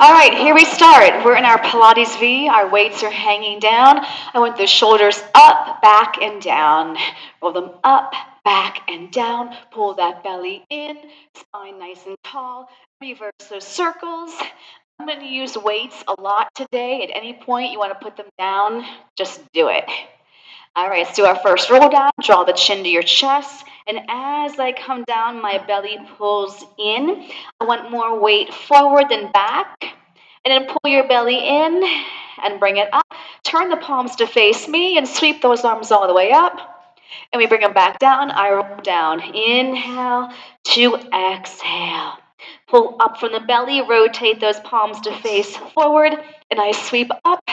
All right, here we start. We're in our Pilates V. Our weights are hanging down. I want the shoulders up, back, and down. Roll them up, back, and down. Pull that belly in, spine nice and tall. Reverse those circles. I'm going to use weights a lot today. At any point you want to put them down, just do it. All right, let's do our first roll down. Draw the chin to your chest. And as I come down, my belly pulls in. I want more weight forward than back. And then pull your belly in and bring it up. Turn the palms to face me and sweep those arms all the way up. And we bring them back down. I roll down. Inhale to exhale. Pull up from the belly. Rotate those palms to face forward. And I sweep up.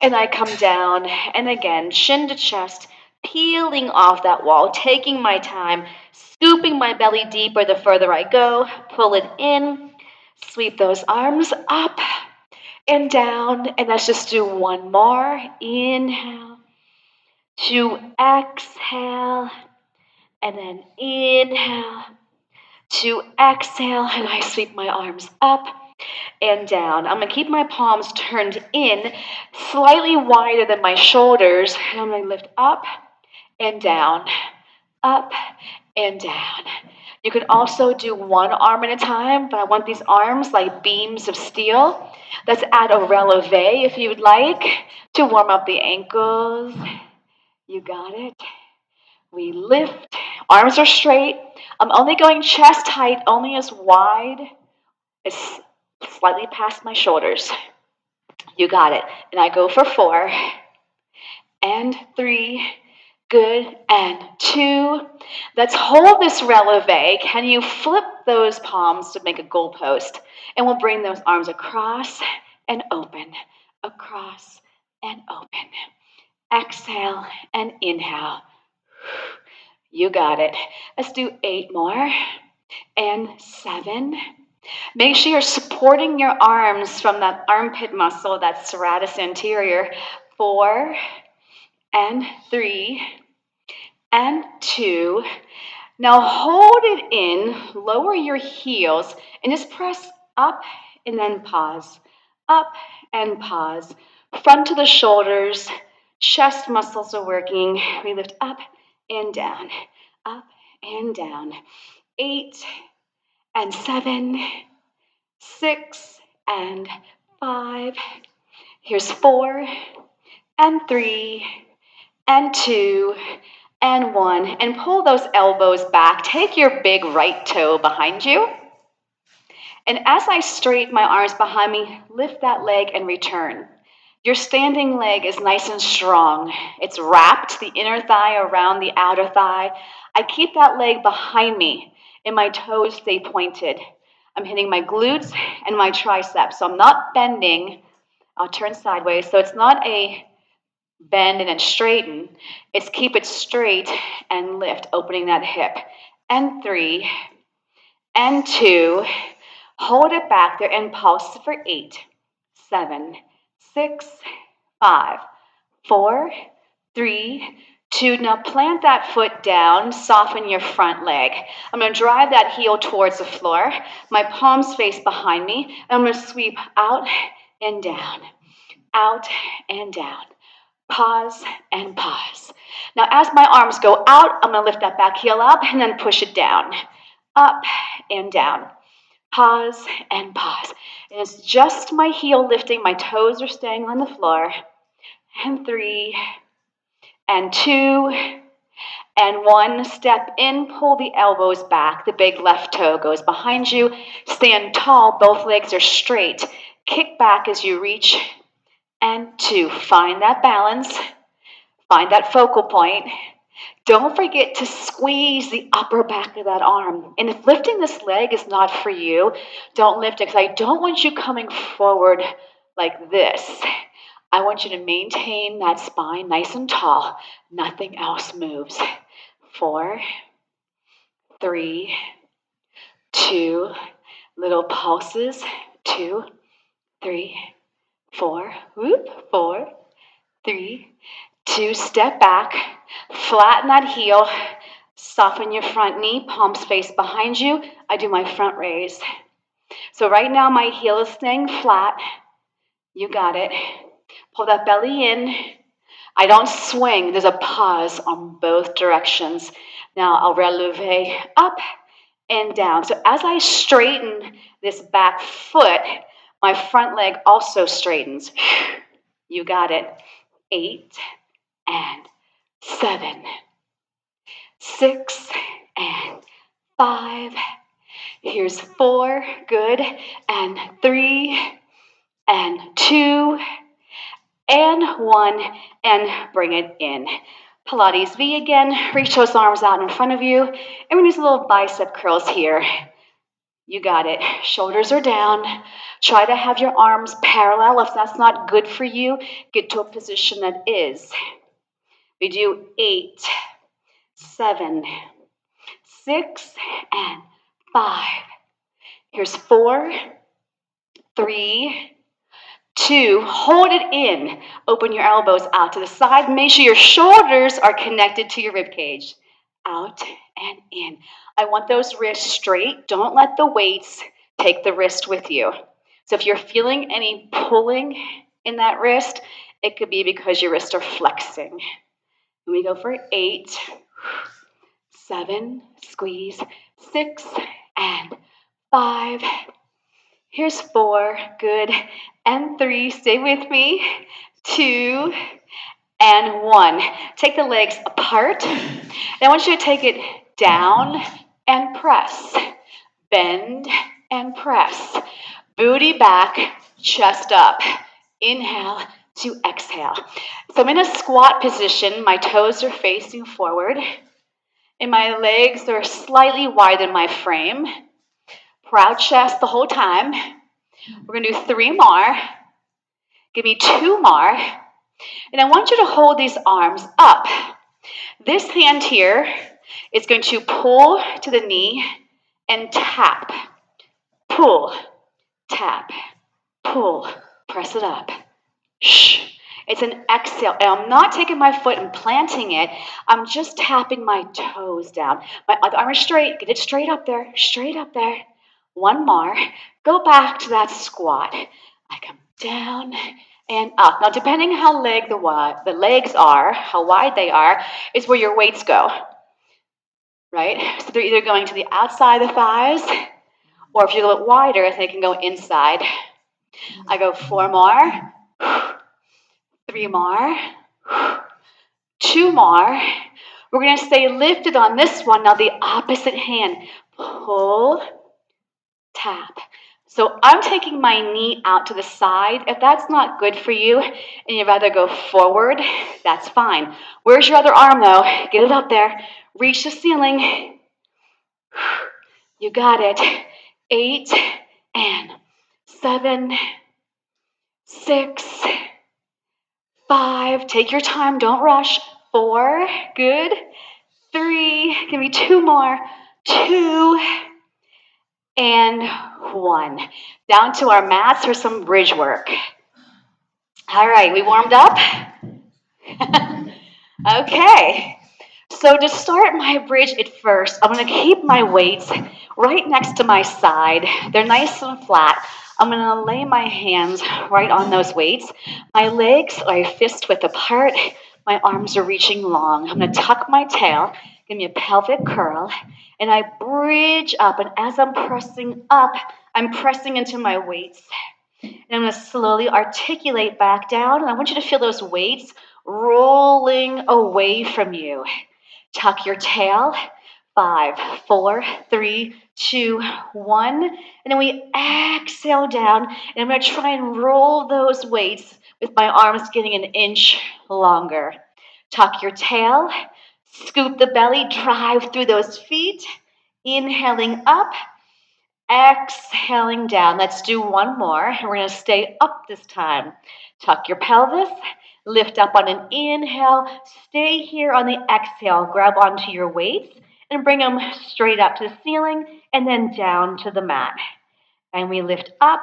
And I come down, and again, chin to chest, peeling off that wall, taking my time, scooping my belly deeper the further I go, pull it in, sweep those arms up and down, and let's just do one more. Inhale to exhale, and then inhale to exhale, and I sweep my arms up and down. I'm going to keep my palms turned in, slightly wider than my shoulders. And I'm going to lift up and down, up and down. You can also do one arm at a time, but I want these arms like beams of steel. Let's add a releve if you would like to warm up the ankles. You got it. We lift. Arms are straight. I'm only going chest height, only as wide as slightly past my shoulders. You got it. And I go for 4 and 3. Good. And 2. Let's hold this releve. Can you flip those palms to make a goalpost? And we'll bring those arms across and open, across and open. Exhale and inhale. You got it. Let's do 8 more and 7. Make sure you're supporting your arms from that armpit muscle, that serratus anterior. 4 and 3 and 2. Now hold it in, lower your heels, and just press up and then pause. Up and pause. Front to the shoulders, chest muscles are working. We lift up and down, up and down. 8 and 7. 6 and 5. Here's 4 and 3 and 2 and 1. And pull those elbows back. Take your big right toe behind you. And as I straighten my arms behind me, lift that leg and return. Your standing leg is nice and strong. It's wrapped, the inner thigh around the outer thigh. I keep that leg behind me, and my toes stay pointed. I'm hitting my glutes and my triceps. So I'm not bending. I'll turn sideways. So it's not a bend and then straighten. It's keep it straight and lift, opening that hip. And 3 and 2. Hold it back there and pulse for 8, 7, 6, 5, 4, 3, 2. Now plant that foot down, soften your front leg. I'm going to drive that heel towards the floor. My palms face behind me. And I'm going to sweep out and down, out and down. Pause and pause. Now as my arms go out, I'm going to lift that back heel up and then push it down, up and down. Pause and pause. And it's just my heel lifting. My toes are staying on the floor. And 3 and 2 and 1. Step in, pull the elbows back. The big left toe goes behind you. Stand tall, both legs are straight. Kick back as you reach. And 2. Find that balance. Find that focal point. Don't forget to squeeze the upper back of that arm. And if lifting this leg is not for you, don't lift it, because I don't want you coming forward like this. I want you to maintain that spine nice and tall. Nothing else moves. 4, 3, 2, little pulses. 2, 3, 4, whoop, 4, 3, 2, step back, flatten that heel, soften your front knee, palms face behind you. I do my front raise. So right now my heel is staying flat. You got it. Pull that belly in. I don't swing. There's a pause on both directions. Now I'll releve up and down. So as I straighten this back foot, my front leg also straightens. You got it. 8 and 7, 6 and 5. Here's 4, good, and 3 and 2 and 1, and bring it in. Pilates V again. Reach those arms out in front of you. And we're going to do little bicep curls here. You got it. Shoulders are down. Try to have your arms parallel. If that's not good for you, get to a position that is. We do 8, 7, 6, and 5. Here's 4, 3, 2, hold it in. Open your elbows out to the side. Make sure your shoulders are connected to your rib cage. Out and in. I want those wrists straight. Don't let the weights take the wrist with you. So if you're feeling any pulling in that wrist, it could be because your wrists are flexing. And we go for 8, 7, squeeze, 6, and 5. Here's 4, good, and 3, stay with me, 2, and 1. Take the legs apart. And I want you to take it down and press. Bend and press. Booty back, chest up. Inhale to exhale. So I'm in a squat position. My toes are facing forward. And my legs are slightly wider than my frame. Proud chest the whole time. We're going to do 3 more. Give me 2 more. And I want you to hold these arms up. This hand here is going to pull to the knee and tap. Pull, tap, pull. Press it up. Shh. It's an exhale. And I'm not taking my foot and planting it. I'm just tapping my toes down. My other arm is straight. Get it straight up there. Straight up there. 1 more. Go back to that squat. I come down and up. Now, depending how the legs are, how wide they are, is where your weights go. Right? So they're either going to the outside of the thighs, or if you're a little wider, they can go inside. I go 4 more. 3 more, 2 more. We're going to stay lifted on this one. Now the opposite hand. Pull, tap. So I'm taking my knee out to the side. If that's not good for you and you'd rather go forward, that's fine. Where's your other arm though? Get it up there. Reach the ceiling. You got it. 8 and 7, 6, 5, take your time, don't rush. 4, good. 3, give me 2 more. 2, and 1. Down to our mats for some bridge work. All right, we warmed up? Okay. So to start my bridge at first, I'm going to keep my weights right next to my side. They're nice and flat. I'm going to lay my hands right on those weights. My legs are fist width apart. My arms are reaching long. I'm going to tuck my tail, give me a pelvic curl, and I bridge up. And as I'm pressing up, I'm pressing into my weights. And I'm going to slowly articulate back down. And I want you to feel those weights rolling away from you. Tuck your tail. 5, 4, 3, 2, 1. And then we exhale down. And I'm going to try and roll those weights with my arms getting an inch longer. Tuck your tail. Scoop the belly. Drive through those feet. Inhaling up. Exhaling down. Let's do 1 more. And we're going to stay up this time. Tuck your pelvis. Lift up on an inhale. Stay here on the exhale. Grab onto your weights and bring them straight up to the ceiling and then down to the mat. And we lift up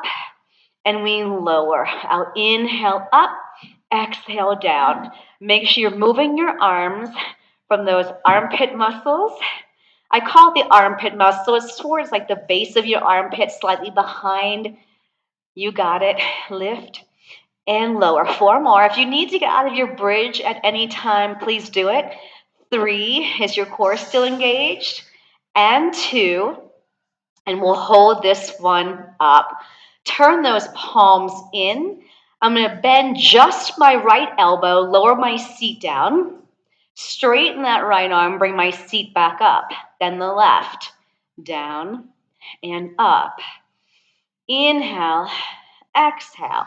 and we lower. I'll inhale up, exhale down. Make sure you're moving your arms from those armpit muscles I call it the armpit muscle. It's towards like the base of your armpit, slightly behind. You got it. Lift and lower. 4 more. If you need to get out of your bridge at any time, please do it. 3, is your core still engaged? And 2, and we'll hold this one up. Turn those palms in. I'm going to bend just my right elbow, lower my seat down. Straighten that right arm, bring my seat back up. Then the left, down and up. Inhale, exhale.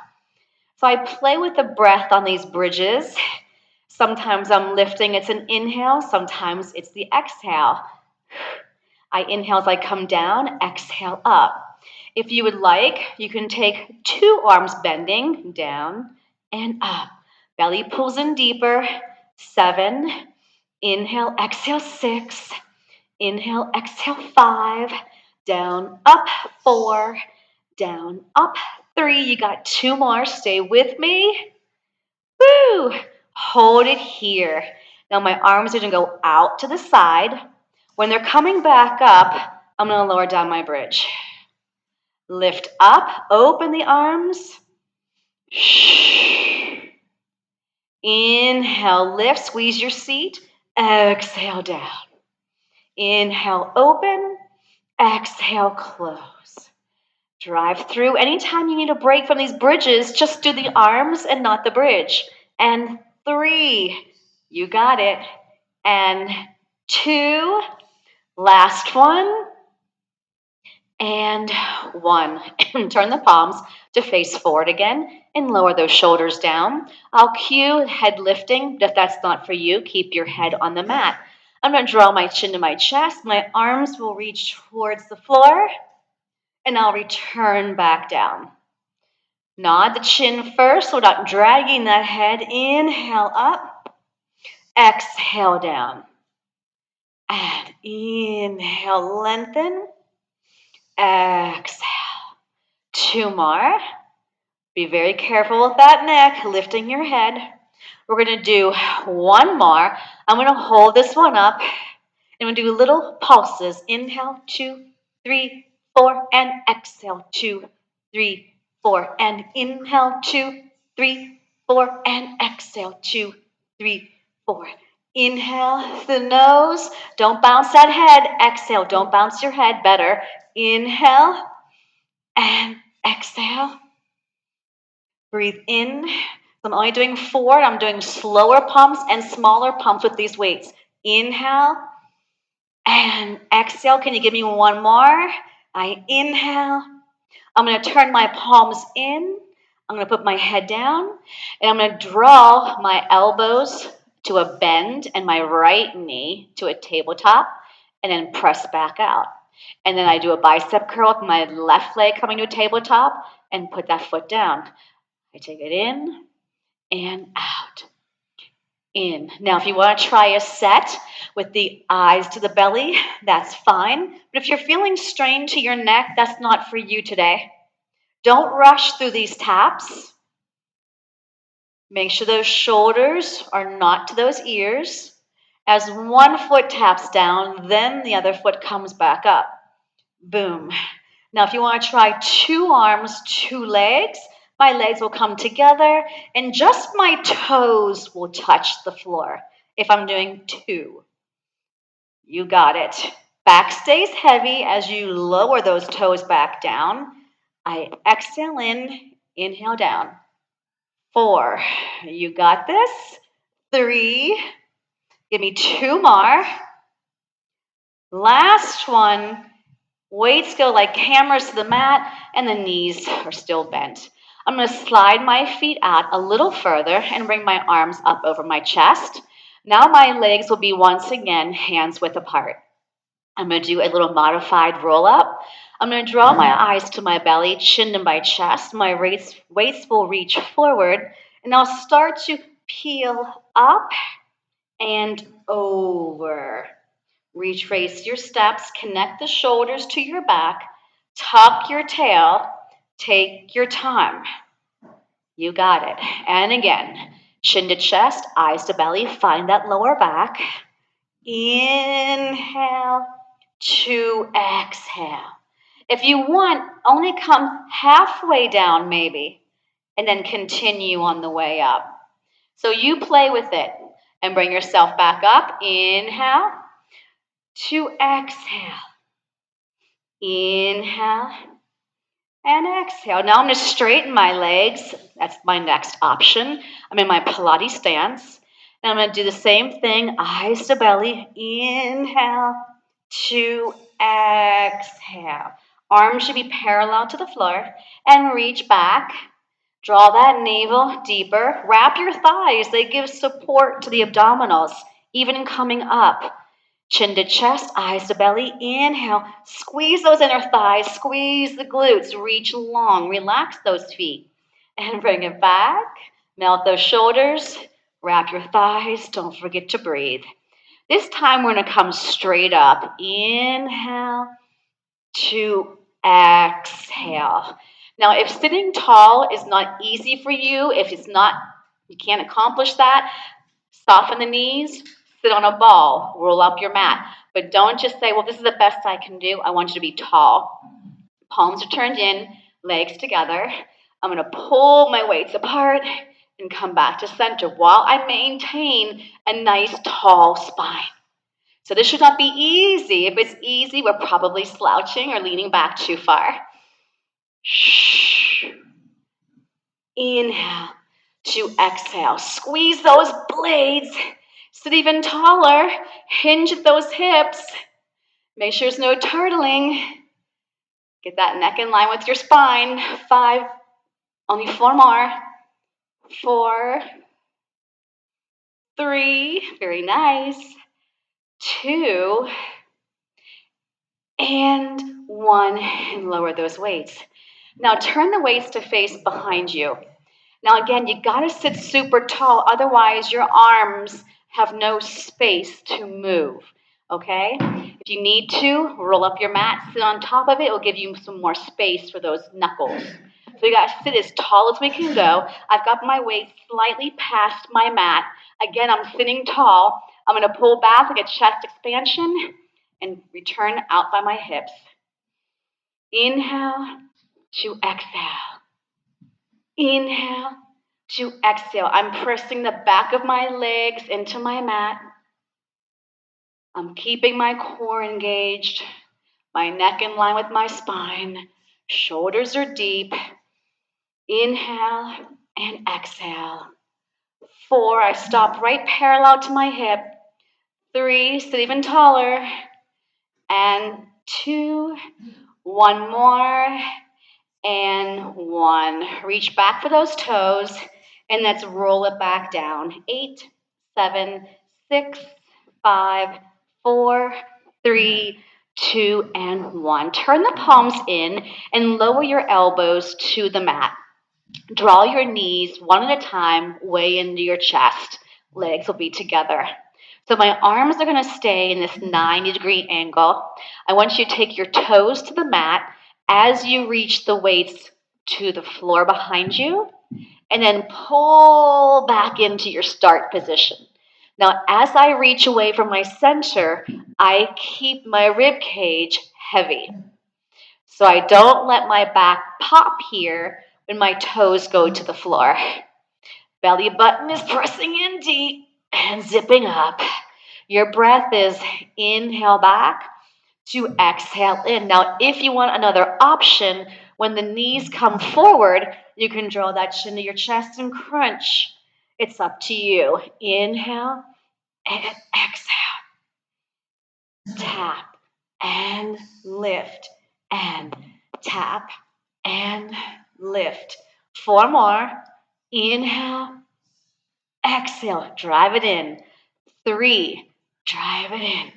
So I play with the breath on these bridges. Sometimes I'm lifting, it's an inhale. Sometimes it's the exhale. I inhale as I come down, exhale up. If you would like, you can take 2 arms bending, down and up. Belly pulls in deeper. 7. Inhale, exhale, 6. Inhale, exhale, 5. Down, up, 4. Down, up, 3. You got 2 more. Stay with me. Woo! Hold it here. Now my arms are going to go out to the side. When they're coming back up, I'm going to lower down my bridge. Lift up, open the arms. Inhale, lift, squeeze your seat. Exhale down. Inhale, open. Exhale, close. Drive through. Anytime you need a break from these bridges, just do the arms and not the bridge. And 3, you got it. And 2, last one. And 1. Turn the palms to face forward again and lower those shoulders down. I'll cue head lifting, but if that's not for you, keep your head on the mat. I'm going to draw my chin to my chest. My arms will reach towards the floor, and I'll return back down. Nod the chin first without dragging that head. Inhale up, exhale down. And inhale, lengthen. Exhale. 2 more. Be very careful with that neck, lifting your head. We're going to do 1 more. I'm going to hold this one up. And we'll do little pulses. Inhale, 2, 3, 4, and exhale, 2, 3, 4. And inhale, 2, 3, 4, and exhale, 2, 3, 4. Inhale the nose. Don't bounce that head. Exhale. Don't bounce your head. Better. Inhale and exhale. Breathe in. I'm only doing 4. I'm doing slower pumps and smaller pumps with these weights. Inhale and exhale. Can you give me 1 more? I inhale. I'm going to turn my palms in. I'm going to put my head down. And I'm going to draw my elbows to a bend and my right knee to a tabletop. And then press back out. And then I do a bicep curl with my left leg coming to a tabletop and put that foot down. I take it in and out. In. Now, if you want to try a set with the eyes to the belly, that's fine. But if you're feeling strained to your neck, that's not for you today. Don't rush through these taps. Make sure those shoulders are not to those ears. As one foot taps down, then the other foot comes back up. Boom. Now, if you want to try 2 arms, 2 legs, my legs will come together and just my toes will touch the floor if I'm doing 2. You got it. Back stays heavy as you lower those toes back down. I exhale in, inhale down. 4. You got this. 3. Give me 2 more. Last one. Weights go like hammers to the mat, and the knees are still bent. I'm going to slide my feet out a little further and bring my arms up over my chest. Now my legs will be once again hands width apart. I'm going to do a little modified roll up. I'm going to draw my eyes to my belly, chin to my chest. My weights will reach forward, and I'll start to peel up and over. Retrace your steps, connect the shoulders to your back, tuck your tail, take your time. You got it. And again, chin to chest, eyes to belly, find that lower back. Inhale 2, exhale. If you want, only come halfway down maybe, and then continue on the way up. So you play with it and bring yourself back up. Inhale, 2, exhale. Inhale and exhale. Now I'm going to straighten my legs. That's my next option. I'm in my Pilates stance. And I'm going to do the same thing, eyes to belly. Inhale, 2, exhale. Arms should be parallel to the floor. And reach back. Draw that navel deeper. Wrap your thighs. They give support to the abdominals, even coming up. Chin to chest, eyes to belly. Inhale. Squeeze those inner thighs. Squeeze the glutes. Reach long. Relax those feet. And bring it back. Melt those shoulders. Wrap your thighs. Don't forget to breathe. This time we're going to come straight up. Inhale. 2, exhale. Now, if sitting tall is not easy for you, if it's not, you can't accomplish that, soften the knees, sit on a ball, roll up your mat. But don't just say, well, this is the best I can do. I want you to be tall. Palms are turned in, legs together. I'm going to pull my weights apart and come back to center while I maintain a nice tall spine. So this should not be easy. If it's easy, we're probably slouching or leaning back too far. Shh. Inhale to exhale. Squeeze those blades. Sit even taller. Hinge at those hips. Make sure there's no turtling. Get that neck in line with your spine. 5. Only 4 more. 4. 3. Very nice. 2. And 1. And lower those weights. Now turn the weights to face behind you. Now again, you gotta sit super tall, otherwise your arms have no space to move, okay? If you need to, roll up your mat, sit on top of it, it'll give you some more space for those knuckles. So we gotta sit as tall as we can go. I've got my weight slightly past my mat. Again, I'm sitting tall. I'm gonna pull back like a chest expansion and return out by my hips. Inhale to exhale. Inhale to exhale. I'm pressing the back of my legs into my mat. I'm keeping my core engaged, my neck in line with my spine. Shoulders are deep. Inhale and exhale. 4, I stop right parallel to my hip. 3, sit even taller. And 2, 1 more. And 1. Reach back for those toes, and let's roll it back down. 8, 7, 6, 5, 4, 3, 2, and 1. Turn the palms in and lower your elbows to the mat. Draw your knees one at a time way into your chest. Legs will be together. So my arms are going to stay in this 90-degree angle. I want you to take your toes to the mat as you reach the weights to the floor behind you, and then pull back into your start position. Now, as I reach away from my center, I keep my rib cage heavy. So I don't let my back pop here when my toes go to the floor. Belly button is pressing in deep and zipping up. Your breath is inhale back to exhale in. Now, if you want another option, when the knees come forward, you can draw that chin to your chest and crunch. It's up to you. Inhale and exhale. Tap and lift and tap and lift. 4 more. Inhale, exhale, drive it in. 3, drive it in.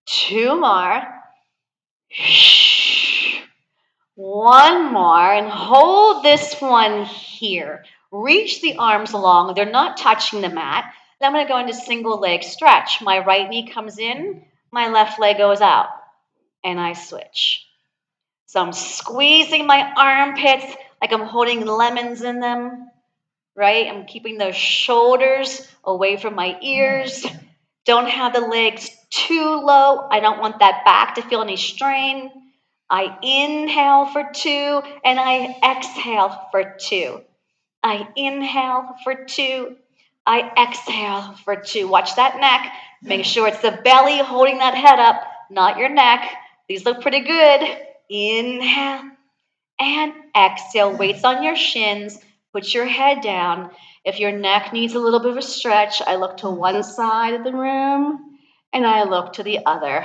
2 more. 1 more, and hold this one here. Reach the arms long. They're not touching the mat. Then I'm going to go into single leg stretch. My right knee comes in, my left leg goes out, and I switch. So I'm squeezing my armpits like I'm holding lemons in them, right? I'm keeping those shoulders away from my ears. Don't have the legs too low. I don't want that back to feel any strain. I inhale for 2 and I exhale for 2. I inhale for 2. I exhale for 2. Watch that neck. Make sure it's the belly holding that head up, not your neck. These look pretty good. Inhale and exhale. Weights on your shins. Put your head down. If your neck needs a little bit of a stretch, I look to one side of the room and I look to the other.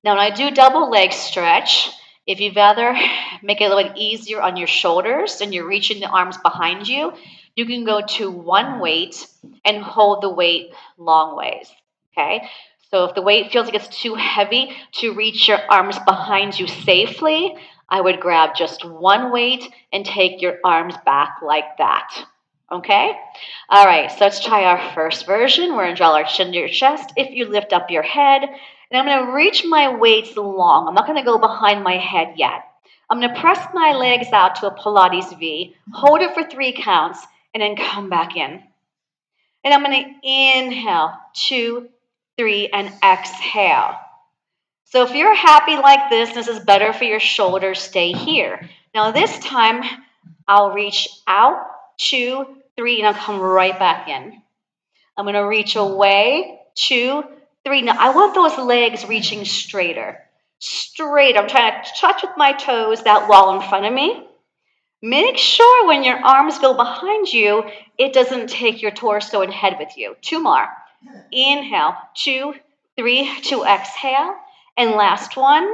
Now, when I do double leg stretch, if you'd rather make it a little bit easier on your shoulders and you're reaching the arms behind you, you can go to one weight and hold the weight long ways, okay? So if the weight feels like it's too heavy to reach your arms behind you safely, I would grab just one weight and take your arms back like that, okay? All right, so let's try our first version. We're gonna draw our chin to your chest. If you lift up your head, and I'm going to reach my weights long. I'm not going to go behind my head yet. I'm going to press my legs out to a Pilates V, hold it for 3 counts, and then come back in. And I'm going to inhale, 2, 3, and exhale. So if you're happy like this is better for your shoulders, stay here. Now this time, I'll reach out, 2, 3, and I'll come right back in. I'm going to reach away, 2, 3. Now, I want those legs reaching straighter. Straight. I'm trying to touch with my toes that wall in front of me. Make sure when your arms go behind you, it doesn't take your torso and head with you. 2 more. Inhale, 2, 3, 2, exhale. And last one.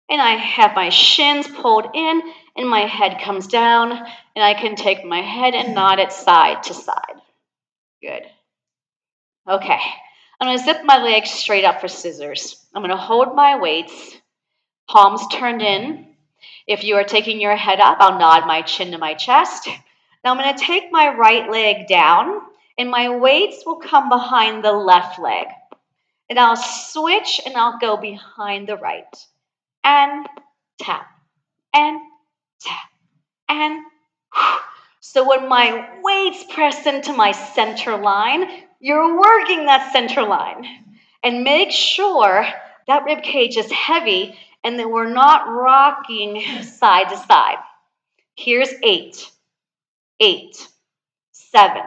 And I have my shins pulled in and my head comes down. And I can take my head and nod it side to side. Good. Okay, I'm going to zip my legs straight up for scissors. I'm going to hold my weights, palms turned in. If you are taking your head up, I'll nod my chin to my chest. Now I'm going to take my right leg down, and my weights will come behind the left leg. And I'll switch, and I'll go behind the right. And tap, and tap, and so when my weights press into my center line, you're working that center line. And make sure that rib cage is heavy and that we're not rocking side to side. Here's 8, 8, 7,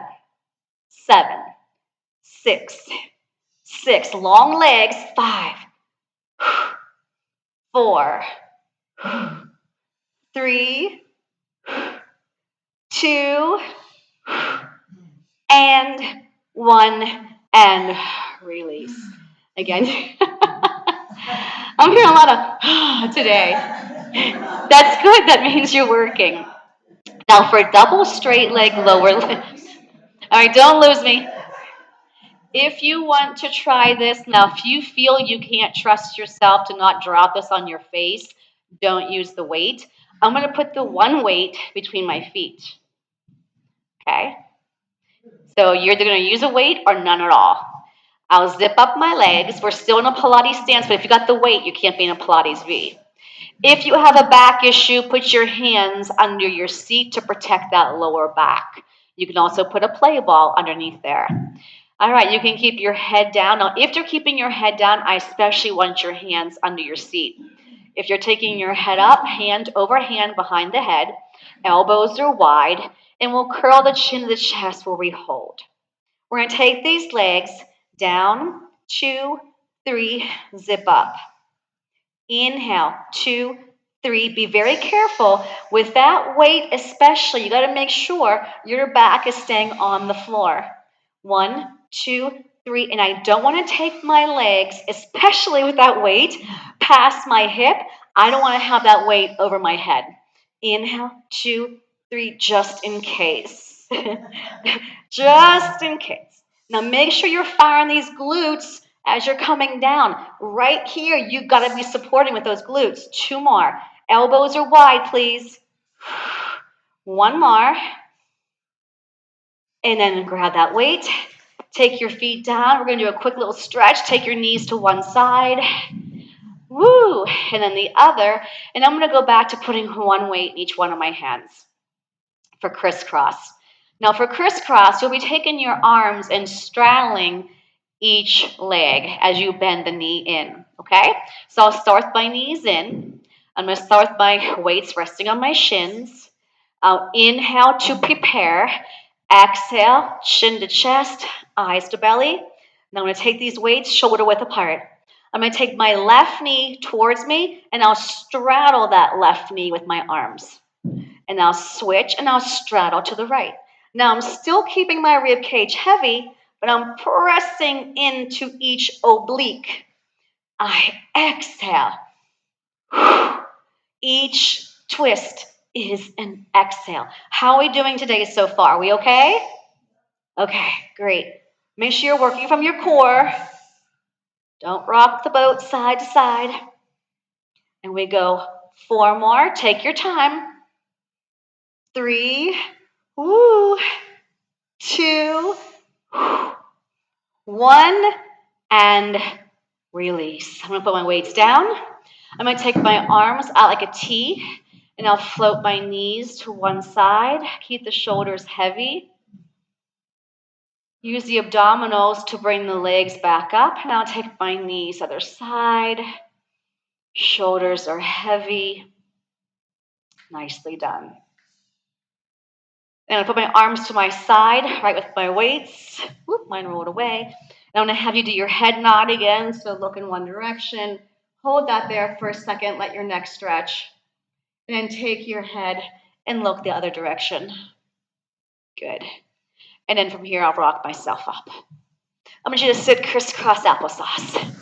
7, 6, 6. Long legs, 5, 4, 3, 2, and 1, and release. Again, I'm hearing a lot of today. That's good. That means you're working. Now for double straight leg lower lift. All right, don't lose me. If you want to try this, now if you feel you can't trust yourself to not drop this on your face, don't use the weight. I'm going to put the one weight between my feet. Okay? So you're either going to use a weight or none at all. I'll zip up my legs. We're still in a Pilates stance, but if you got the weight, you can't be in a Pilates V. If you have a back issue, put your hands under your seat to protect that lower back. You can also put a play ball underneath there. All right, you can keep your head down. Now, if you're keeping your head down, I especially want your hands under your seat. If you're taking your head up, hand over hand behind the head, elbows are wide, and we'll curl the chin to the chest where we hold. We're going to take these legs down, 2, 3, zip up. Inhale, 2, 3. Be very careful with that weight, especially. You got to make sure your back is staying on the floor. 1, 2, 3. And I don't want to take my legs, especially with that weight, past my hip. I don't want to have that weight over my head. Inhale, 2, 3, just in case. Just in case. Now make sure you're firing these glutes as you're coming down. Right here, you've got to be supporting with those glutes. 2 more. Elbows are wide, please. 1 more. And then grab that weight. Take your feet down. We're going to do a quick little stretch. Take your knees to one side. Woo! And then the other. And I'm going to go back to putting one weight in each one of my hands for crisscross. Now for crisscross, you'll be taking your arms and straddling each leg as you bend the knee in, okay? So I'll start with my knees in. I'm going to start with my weights resting on my shins. I'll inhale to prepare. Exhale, chin to chest, eyes to belly. Now I'm going to take these weights shoulder width apart. I'm going to take my left knee towards me, and I'll straddle that left knee with my arms. And I'll switch, and I'll straddle to the right. Now I'm still keeping my rib cage heavy, but I'm pressing into each oblique. I exhale. Each twist is an exhale. How are we doing today so far? Are we okay? Okay, great. Make sure you're working from your core. Don't rock the boat side to side. And we go 4 more. Take your time. 3, woo, 2, 1, and release. I'm going to put my weights down. I'm going to take my arms out like a T, and I'll float my knees to one side. Keep the shoulders heavy. Use the abdominals to bring the legs back up. And I'll take my knees other side. Shoulders are heavy. Nicely done. And I'll put my arms to my side, right with my weights. Whoop, mine rolled away. And I'm going to have you do your head nod again. So look in one direction. Hold that there for a second. Let your neck stretch. And then take your head and look the other direction. Good. And then from here, I'll rock myself up. I want you to sit crisscross applesauce.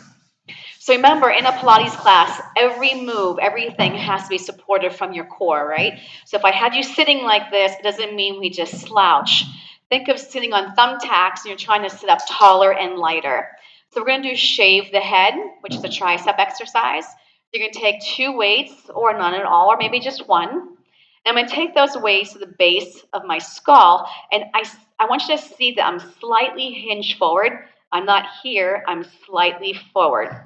So remember, in a Pilates class, every move, everything has to be supported from your core, right? So if I have you sitting like this, it doesn't mean we just slouch. Think of sitting on thumbtacks and you're trying to sit up taller and lighter. So we're going to do shave the head, which is a tricep exercise. You're going to take 2 weights or none at all, or maybe just 1. And I'm going to take those weights to the base of my skull, and I want you to see that I'm slightly hinged forward. I'm not here, I'm slightly forward. I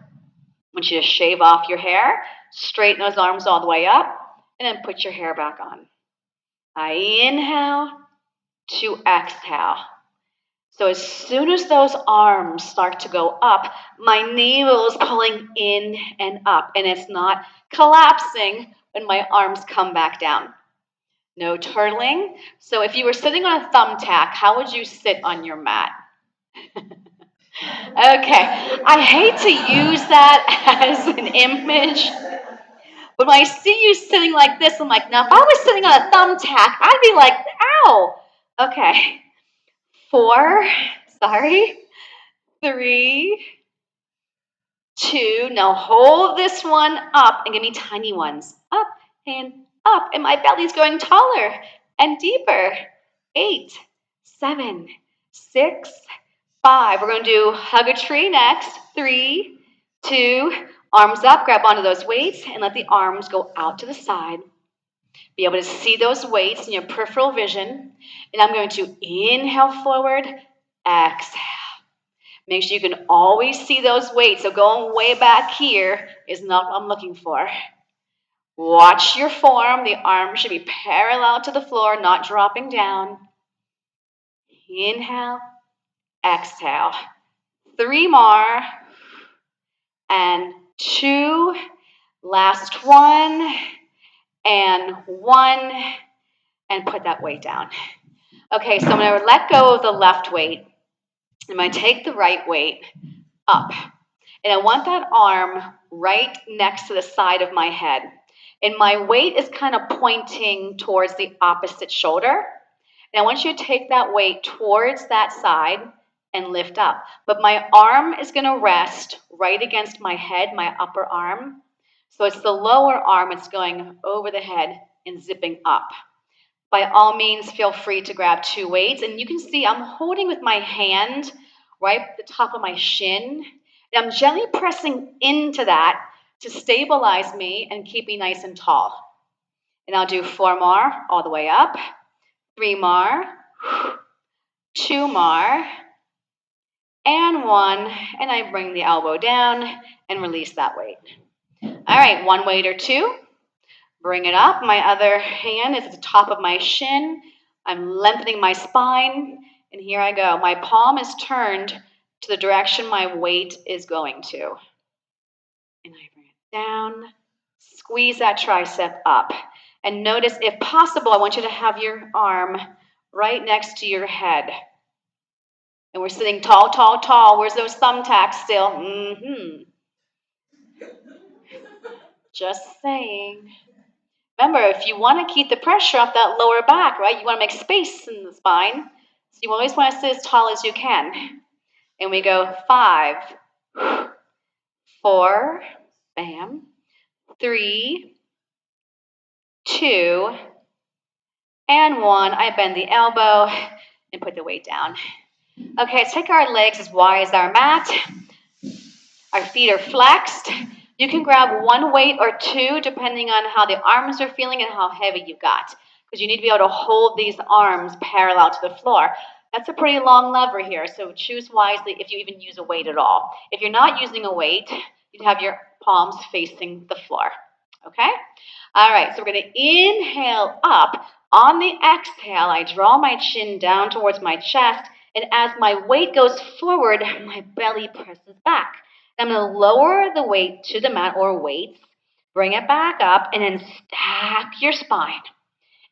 want you to shave off your hair, straighten those arms all the way up, and then put your hair back on. I inhale to exhale. So as soon as those arms start to go up, my navel is pulling in and up, and it's not collapsing when my arms come back down. No turtling. So if you were sitting on a thumbtack, how would you sit on your mat? Okay, I hate to use that as an image, but when I see you sitting like this, I'm like, now if I was sitting on a thumbtack, I'd be like, ow. Okay, 4, sorry, 3, 2, now hold this one up and give me tiny ones. Up and up, and my belly's going taller and deeper. 8, 7, 6, 5. We're going to do hug a tree next. 3, 2, arms up, grab onto those weights, and let the arms go out to the side. Be able to see those weights in your peripheral vision. And I'm going to inhale forward, exhale. Make sure you can always see those weights. So going way back here is not what I'm looking for. Watch your form. The arms should be parallel to the floor, not dropping down. Inhale, exhale. 3 more. And 2. Last 1. And 1. And put that weight down. Okay, so I'm going to let go of the left weight. I'm going to take the right weight up. And I want that arm right next to the side of my head. And my weight is kind of pointing towards the opposite shoulder. And I want you to take that weight towards that side and lift up. But my arm is going to rest right against my head, my upper arm. So it's the lower arm, it's going over the head and zipping up. By all means, feel free to grab 2 weights. And you can see I'm holding with my hand right at the top of my shin. And I'm gently pressing into that to stabilize me and keep me nice and tall. And I'll do 4 more all the way up. 3 more. 2 more. And 1. And I bring the elbow down and release that weight. All right, 1 weight or 2. Bring it up. My other hand is at the top of my shin. I'm lengthening my spine, and here I go. My palm is turned to the direction my weight is going to. And I bring it down. Squeeze that tricep up. And notice, if possible, I want you to have your arm right next to your head. And we're sitting tall, tall, tall. Where's those thumbtacks still? Mm-hmm. Just saying. Remember, if you want to keep the pressure off that lower back, right, you want to make space in the spine. So you always want to sit as tall as you can. And we go 5, 4, bam, 3, 2, and 1. I bend the elbow and put the weight down. Okay, let's take our legs as wide as our mat. Our feet are flexed. You can grab one weight or two depending on how the arms are feeling and how heavy you got. Because you need to be able to hold these arms parallel to the floor. That's a pretty long lever here, so choose wisely if you even use a weight at all. If you're not using a weight, you'd have your palms facing the floor. Okay? All right, so we're going to inhale up. On the exhale, I draw my chin down towards my chest, and as my weight goes forward, my belly presses back. I'm going to lower the weight to the mat or weights, bring it back up, and then stack your spine.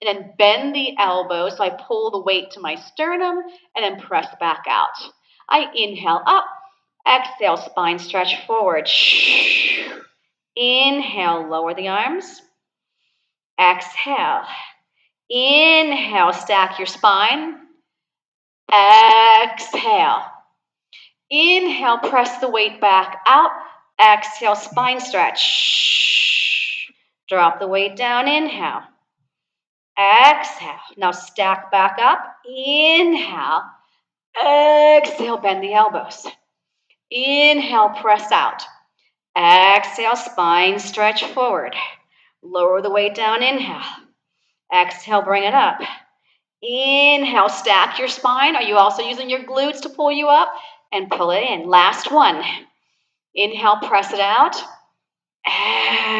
And then bend the elbows, so I pull the weight to my sternum and then press back out. I inhale up, exhale, spine stretch forward. Inhale, lower the arms. Exhale. Inhale, stack your spine. Exhale. Inhale, press the weight back out. Exhale, spine stretch. Drop the weight down, inhale. Exhale. Now stack back up. Inhale. Exhale, bend the elbows. Inhale, press out. Exhale, spine stretch forward. Lower the weight down, inhale. Exhale, bring it up. Inhale, stack your spine. Are you also using your glutes to pull you up? And pull it in. Last one. Inhale, press it out.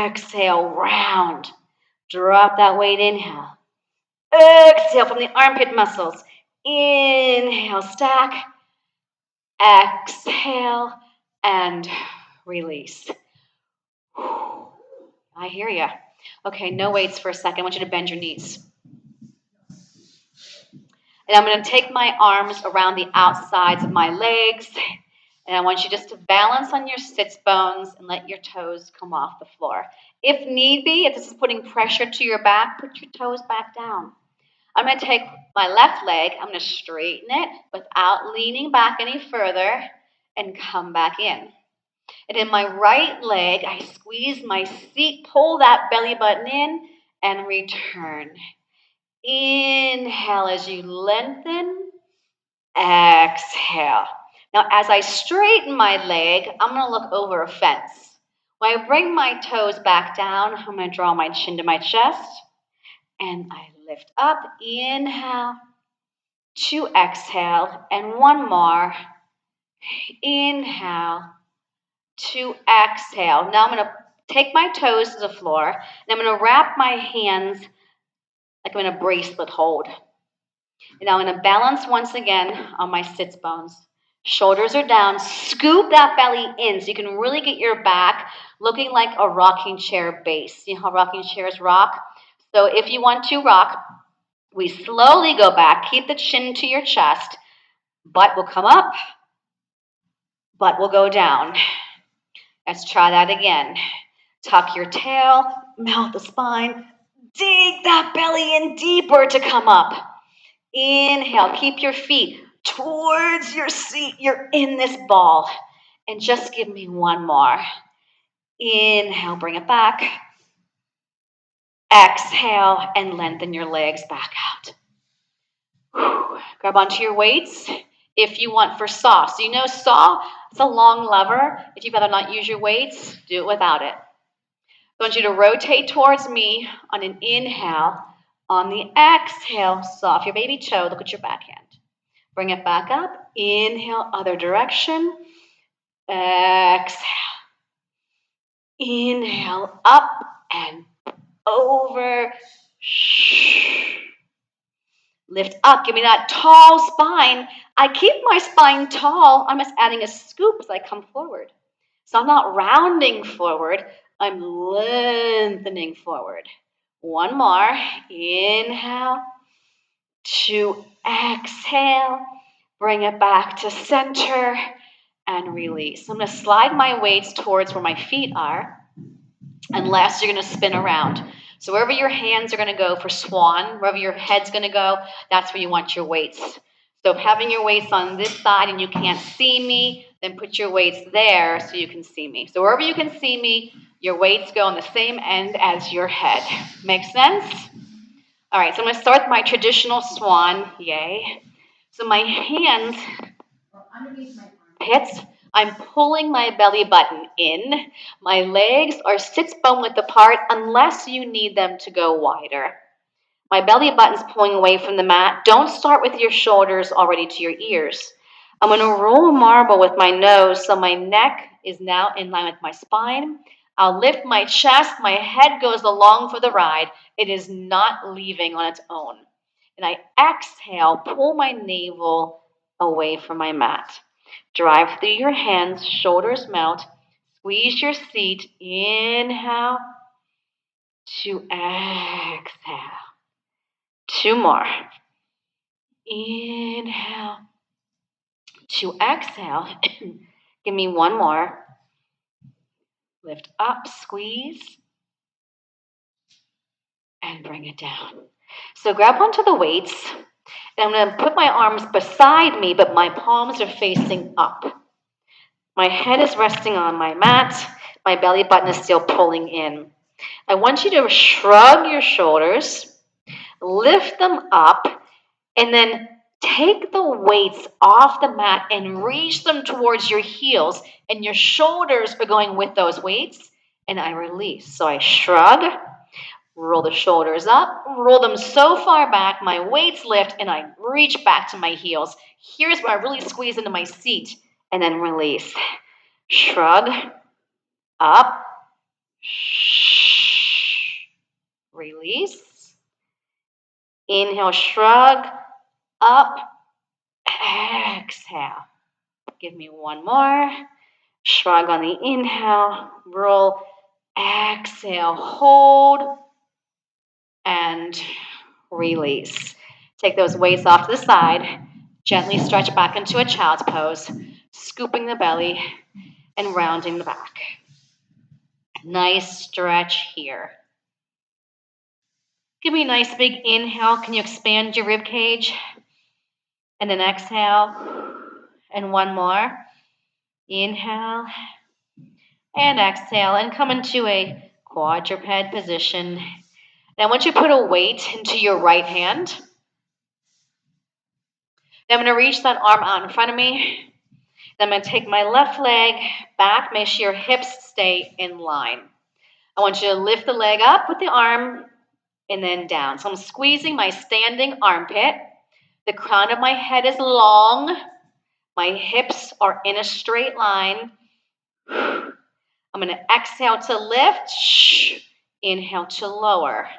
Exhale, round. Drop that weight, inhale. Exhale from the armpit muscles. Inhale, stack. Exhale, and release. I hear you. Okay, no weights for a second. I want you to bend your knees. And I'm going to take my arms around the outsides of my legs. And I want you just to balance on your sits bones and let your toes come off the floor. If need be, if this is putting pressure to your back, put your toes back down. I'm going to take my left leg, I'm going to straighten it without leaning back any further and come back in. And in my right leg, I squeeze my seat, pull that belly button in, and return. Inhale as you lengthen. Exhale. Now, as I straighten my leg, I'm going to look over a fence. When I bring my toes back down, I'm going to draw my chin to my chest. And I lift up. Inhale. 2 exhale. And one more. Inhale. 2 exhale. Now I'm going to take my toes to the floor. And I'm going to wrap my hands like I'm in a bracelet hold. And now I'm going to balance once again on my sits bones. Shoulders are down. Scoop that belly in so you can really get your back looking like a rocking chair base. You know how rocking chairs rock? So if you want to rock, we slowly go back. Keep the chin to your chest. Butt will come up. Butt will go down. Let's try that again. Tuck your tail. Melt the spine. Dig that belly in deeper to come up. Inhale. Keep your feet towards your seat. You're in this ball. And just give me one more. Inhale, bring it back. Exhale, and lengthen your legs back out. Whew. Grab onto your weights if you want for saw. So you know saw, it's a long lever. If you'd rather not use your weights, do it without it. I want you to rotate towards me on an inhale. On the exhale, saw off your baby toe. Look at your backhand. Bring it back up. Inhale, other direction. Exhale. Inhale, up and over. Lift up, give me that tall spine. I keep my spine tall. I'm just adding a scoop as I come forward. So I'm not rounding forward, I'm lengthening forward. One more. Inhale. 2, exhale. Bring it back to center and release. So I'm going to slide my weights towards where my feet are. And last, you're going to spin around. So wherever your hands are going to go for swan, wherever your head's going to go, that's where you want your weights. So if having your weights on this side and you can't see me, then put your weights there so you can see me. So wherever you can see me, your weights go on the same end as your head. Make sense? All right, so I'm going to start with my traditional swan. Yay. So my hands are underneath my armpits. I'm pulling my belly button in. My legs are sits bone width apart unless you need them to go wider. My belly button's pulling away from the mat. Don't start with your shoulders already to your ears. I'm going to roll a marble with my nose so my neck is now in line with my spine. I'll lift my chest. My head goes along for the ride. It is not leaving on its own. And I exhale, pull my navel away from my mat. Drive through your hands, shoulders melt. Squeeze your seat. Inhale to exhale. 2 more. Inhale to exhale. Give me 1 more. Lift up, squeeze, and bring it down. So grab onto the weights, and I'm going to put my arms beside me, but my palms are facing up. My head is resting on my mat. My belly button is still pulling in. I want you to shrug your shoulders, lift them up, and then take the weights off the mat and reach them towards your heels, and your shoulders are going with those weights, and I release. So I shrug, roll the shoulders up, roll them so far back, my weights lift, and I reach back to my heels. Here's where I really squeeze into my seat, and then release. Shrug, up, release. Inhale, shrug, up, exhale. Give me 1 more. Shrug on the inhale, roll, exhale, hold, and release. Take those weights off to the side. Gently stretch back into a child's pose, scooping the belly and rounding the back. Nice stretch here. Give me a nice big inhale. Can you expand your rib cage? And then exhale. And 1 more. Inhale. And exhale. And come into a quadruped position. Now I want you to put a weight into your right hand. Now I'm going to reach that arm out in front of me. Then I'm going to take my left leg back. Make sure your hips stay in line. I want you to lift the leg up with the arm and then down. So I'm squeezing my standing armpit. The crown of my head is long. My hips are in a straight line. I'm going to exhale to lift. Inhale to lower.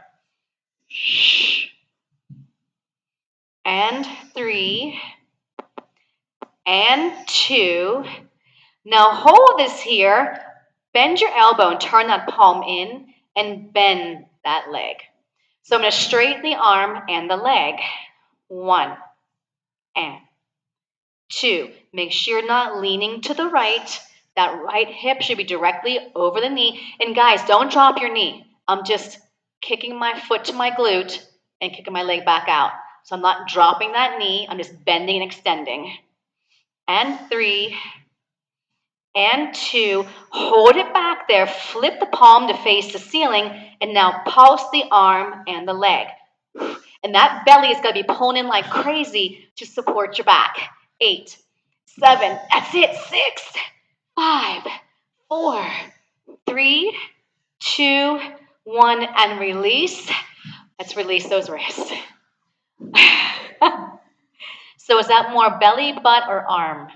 And 3. And 2. Now hold this here. Bend your elbow and turn that palm in and bend that leg. So I'm going to straighten the arm and the leg. 1 and 2. Make sure you're not leaning to the right. That right hip should be directly over the knee. And guys, don't drop your knee. I'm just kicking my foot to my glute and kicking my leg back out. So I'm not dropping that knee. I'm just bending and extending. And 3 and 2. Hold it back there. Flip the palm to face the ceiling. And now pulse the arm and the leg. And that belly is going to be pulling in like crazy to support your back. 8, 7, that's it. 6, 5, 4, 3, 2, 1, and release. Let's release those wrists. So is that more belly, butt, or arm?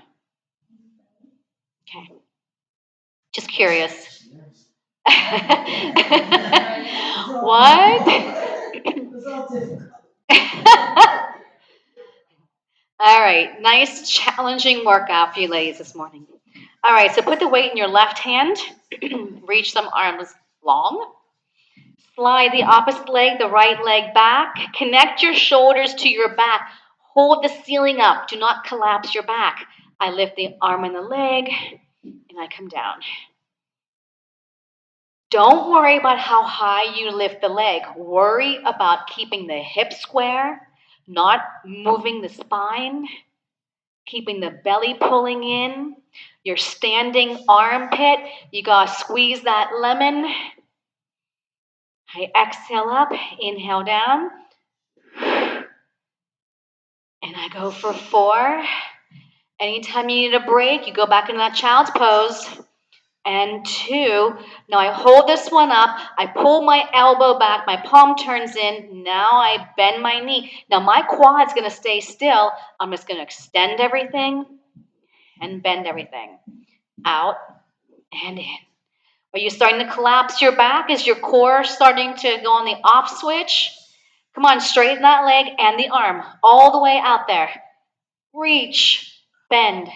Okay. Just curious. What? All right, nice challenging workout for you ladies this morning. All right, so put the weight in your left hand, reach some arms long. Slide the opposite leg, the right leg back. Connect your shoulders to your back. Hold the ceiling up. Do not collapse your back. I lift the arm and the leg, and I come down. Don't worry about how high you lift the leg. Worry about keeping the hips square, not moving the spine, keeping the belly pulling in. Your standing armpit, you gotta squeeze that lemon. I exhale up, inhale down, and I go for 4. Anytime you need a break, you go back into that child's pose. And 2. Now I hold this one up. I pull my elbow back. My palm turns in. Now I bend my knee. Now my quad's going to stay still. I'm just going to extend everything and bend everything. Out and in. Are you starting to collapse your back? Is your core starting to go on the off switch? Come on, straighten that leg and the arm all the way out there. Reach, bend,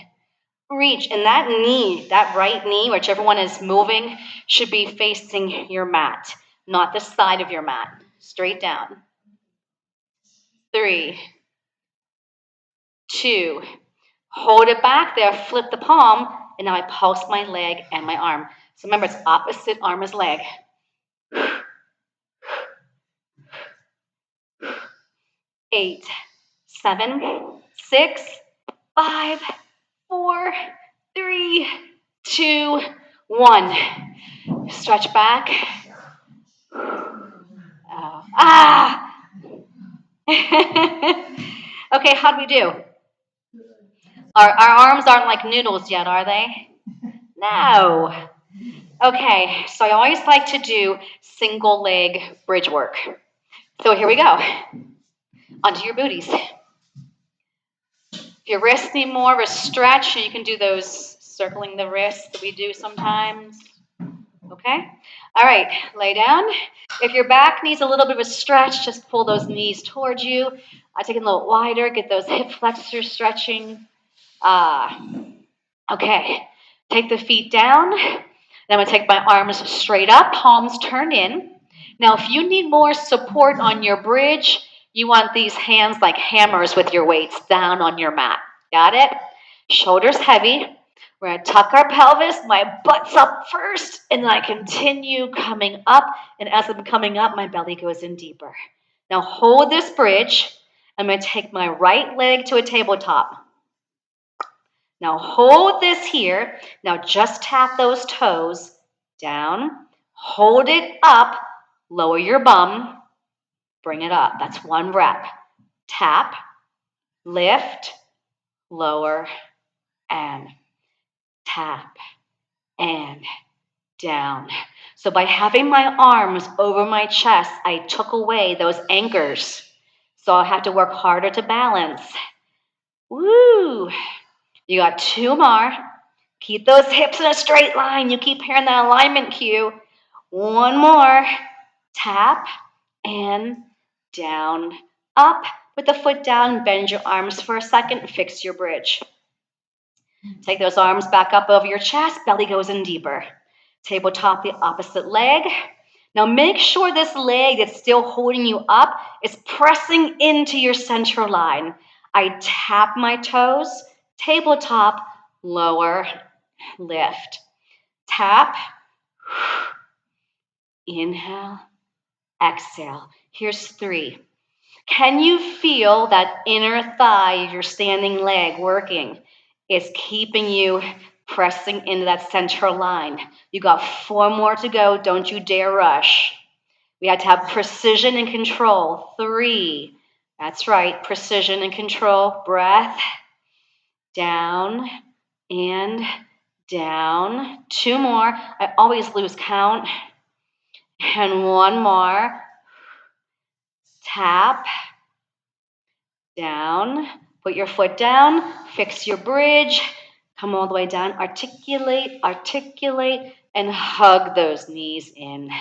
reach. And that knee, that right knee, whichever one is moving, should be facing your mat, not the side of your mat. Straight down. 3, 2. Hold it back there, flip the palm, and now I pulse my leg and my arm. So remember, it's opposite arm as leg. 8, 7, 6, 5, 4, 3, 2, 1. Stretch back. Oh. Ah! Okay, how do we do? Our arms aren't like noodles yet, are they? No. Okay, so I always like to do single leg bridge work. So here we go. Onto your booties. If your wrists need more of a stretch, you can do those circling the wrists that we do sometimes. Okay? All right, lay down. If your back needs a little bit of a stretch, just pull those knees towards you. I take it a little wider, get those hip flexors stretching. Okay, take the feet down. Then I'm going to take my arms straight up, palms turned in. Now, if you need more support on your bridge, you want these hands like hammers with your weights down on your mat. Got it? Shoulders heavy. We're going to tuck our pelvis. My butt's up first, and then I continue coming up. And as I'm coming up, my belly goes in deeper. Now, hold this bridge. I'm going to take my right leg to a tabletop. Now hold this here. Now just tap those toes down. Hold it up. Lower your bum. Bring it up. That's 1 rep. Tap, lift, lower, and tap, and down. So by having my arms over my chest, I took away those anchors. So I'll have to work harder to balance. Woo! You got 2 more. Keep those hips in a straight line. You keep hearing that alignment cue. 1 more. Tap and down, up. Put the foot down. Bend your arms for a second. Fix your bridge. Take those arms back up over your chest. Belly goes in deeper. Tabletop the opposite leg. Now make sure this leg that's still holding you up is pressing into your central line. I tap my toes. Tabletop, lower, lift. Tap, inhale, exhale. Here's 3. Can you feel that inner thigh, your standing leg working? It's keeping you pressing into that central line. You got 4 more to go. Don't you dare rush. We had to have precision and control. 3. That's right, precision and control. Breath. Down and down. 2 more. I always lose count. And 1 more. Tap. Down. Put your foot down. Fix your bridge. Come all the way down. Articulate, articulate, and hug those knees in.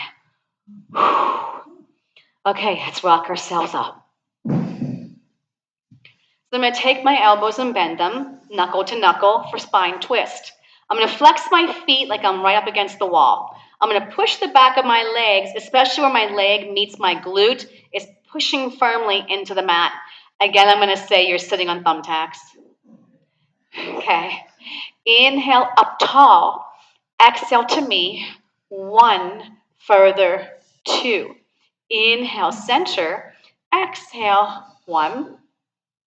Okay, let's rock ourselves up. So I'm going to take my elbows and bend them, knuckle to knuckle for spine twist. I'm going to flex my feet like I'm right up against the wall. I'm going to push the back of my legs, especially where my leg meets my glute, is pushing firmly into the mat. Again, I'm going to say you're sitting on thumbtacks. Okay. Inhale up tall. Exhale to me. 1, further, 2. Inhale, center. Exhale, 1,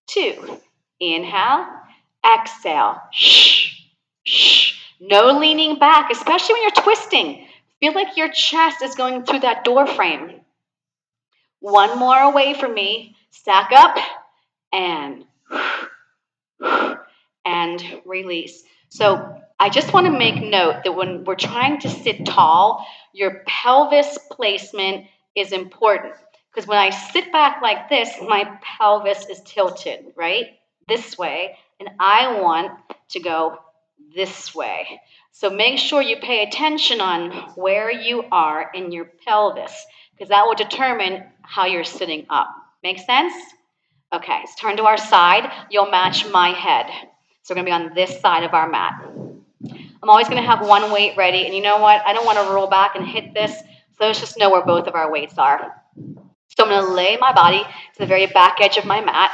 2. Inhale, exhale. Shh, shh. No leaning back, especially when you're twisting. Feel like your chest is going through that door frame. 1 more away from me. Stack up and release. So I just want to make note that when we're trying to sit tall, your pelvis placement is important. Because when I sit back like this, my pelvis is tilted, right? This way. And I want to go this way. So make sure you pay attention on where you are in your pelvis, because that will determine how you're sitting up. Make sense? Okay, let's turn to our side. You'll match my head. So we're going to be on this side of our mat. I'm always going to have one weight ready. And you know what? I don't want to roll back and hit this. So let's just know where both of our weights are. So I'm going to lay my body to the very back edge of my mat.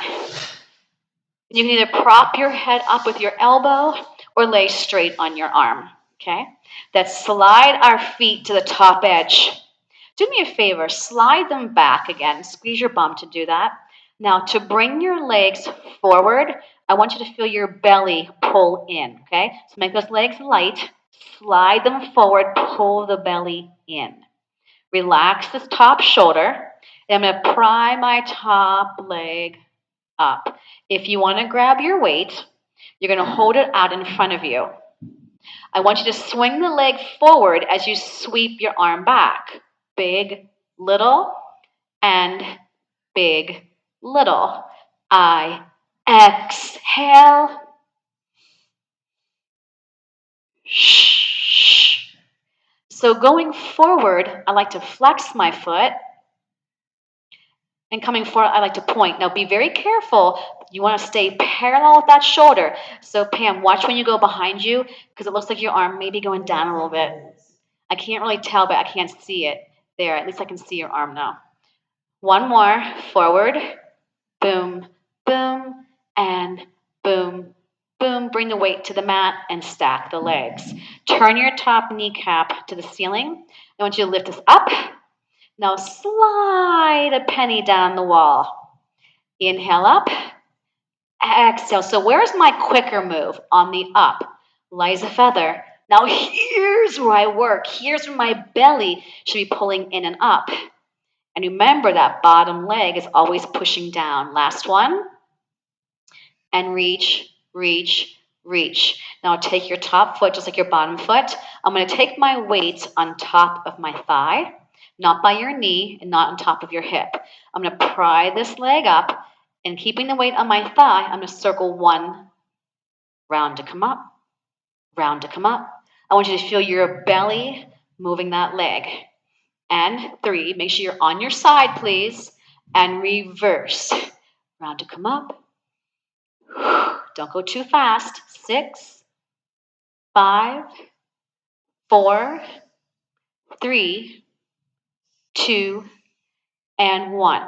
You can either prop your head up with your elbow or lay straight on your arm. Okay? Let's slide our feet to the top edge. Do me a favor, slide them back again. Squeeze your bum to do that. Now, to bring your legs forward, I want you to feel your belly pull in, okay? So make those legs light, slide them forward, pull the belly in. Relax this top shoulder. And I'm going to pry my top leg up. If you want to grab your weight, you're going to hold it out in front of you. I want you to swing the leg forward as you sweep your arm back. Big, little, and big, little. I exhale. Shh. So going forward, I like to flex my foot. And coming forward, I like to point. Now be very careful. You want to stay parallel with that shoulder. So Pam, watch when you go behind you, because it looks like your arm may be going down a little bit. I can't really tell, but I can't see it. There, at least I can see your arm now. 1 more, forward, boom, boom, and boom, boom. Bring the weight to the mat and stack the legs. Turn your top kneecap to the ceiling. I want you to lift this up. Now slide a penny down the wall. Inhale up, exhale. So where's my quicker move? On the up. Light as a feather. Now here's where I work. Here's where my belly should be pulling in and up. And remember that bottom leg is always pushing down. Last one. And reach, reach, reach. Now take your top foot just like your bottom foot. I'm going to take my weight on top of my thigh, not by your knee and not on top of your hip. I'm going to pry this leg up, and keeping the weight on my thigh, I'm going to circle 1, round to come up, round to come up. I want you to feel your belly moving that leg. And 3, make sure you're on your side, please. And reverse. Round to come up. Don't go too fast. 6, 5, 4, 3, 2, and 1.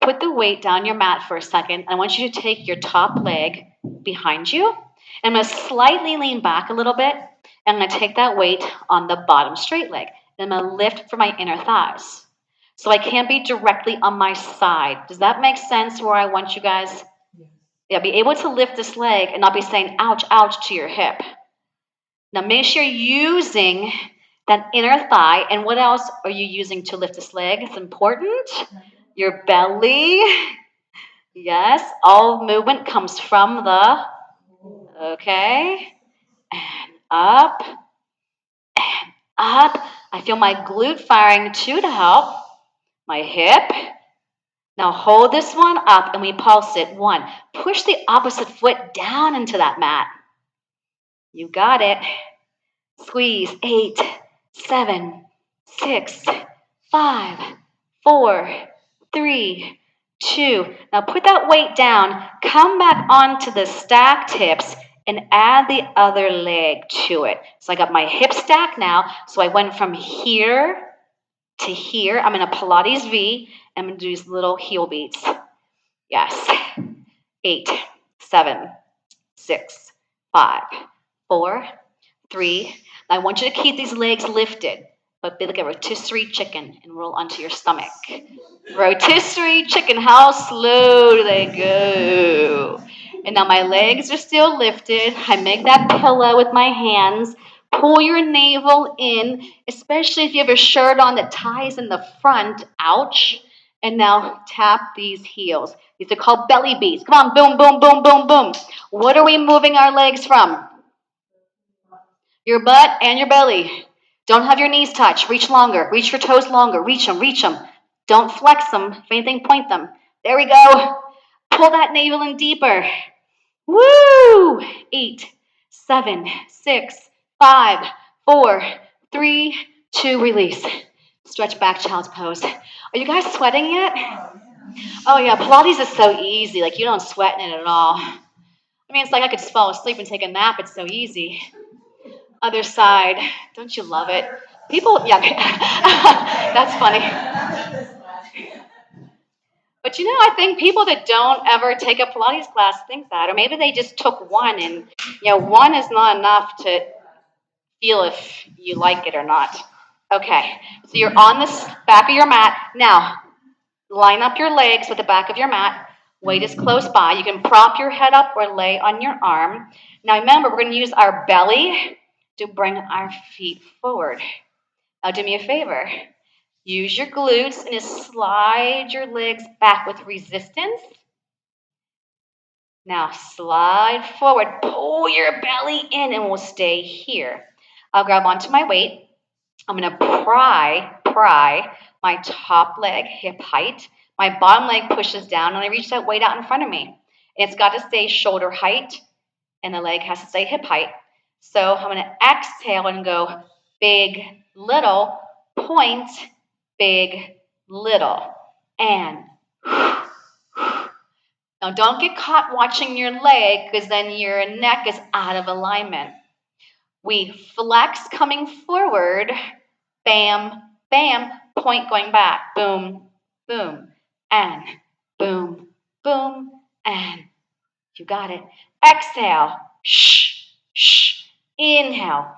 Put the weight down your mat for a second. I want you to take your top leg behind you. And I'm going to slightly lean back a little bit. And I'm going to take that weight on the bottom straight leg. And I'm going to lift for my inner thighs. So I can't be directly on my side. Does that make sense where I want you guys? Yeah, be able to lift this leg and not be saying ouch, ouch to your hip. Now make sure you're using that inner thigh. And what else are you using to lift this leg? It's important. Your belly. Yes, all movement comes from the, okay, and up, and up. I feel my glute firing too to help. My hip. Now hold this one up and we pulse it. 1. Push the opposite foot down into that mat. You got it. Squeeze. 8, 7, 6, 5, 4, 3, 2. Now put that weight down, come back onto the stacked hips, and add the other leg to it. So I got my hip stack now, so I went from here to here. I'm in a Pilates V. I'm going to do these little heel beats. Yes. 8, 7, 6, 5, 4, 3. Now I want you to keep these legs lifted, but be like a rotisserie chicken and roll onto your stomach. Rotisserie chicken, how slow do they go? And now my legs are still lifted. I make that pillow with my hands. Pull your navel in, especially if you have a shirt on that ties in the front. Ouch. And now tap these heels. These are called belly beats. Come on, boom, boom, boom, boom, boom. What are we moving our legs from? Your butt and your belly. Don't have your knees touch. Reach longer. Reach your toes longer. Reach them, reach them. Don't flex them. If anything, point them. There we go. Pull that navel in deeper. Woo! 8, 7, 6, 5, 4, 3, 2, release. Stretch back, child's pose. Are you guys sweating yet? Oh yeah, Pilates is so easy. Like you don't sweat in it at all. I mean, it's like I could just fall asleep and take a nap. It's so easy. Other side. Don't you love it? People, yeah, that's funny. But you know, I think people that don't ever take a Pilates class think that, or maybe they just took one and, one is not enough to feel if you like it or not. Okay, so you're on the back of your mat. Now, line up your legs with the back of your mat. Weight is close by. You can prop your head up or lay on your arm. Now remember, we're going to use our belly to bring our feet forward. Now do me a favor. Use your glutes and just slide your legs back with resistance. Now slide forward, pull your belly in, and we'll stay here. I'll grab onto my weight. I'm going to pry my top leg hip height. My bottom leg pushes down, and I reach that weight out in front of me. And it's got to stay shoulder height, and the leg has to stay hip height. So I'm going to exhale and go big, little, point, big, little, and now don't get caught watching your leg because then your neck is out of alignment. We flex coming forward, bam, bam, point going back, boom, boom, and boom, boom, and you got it. Exhale, shh, shh, inhale.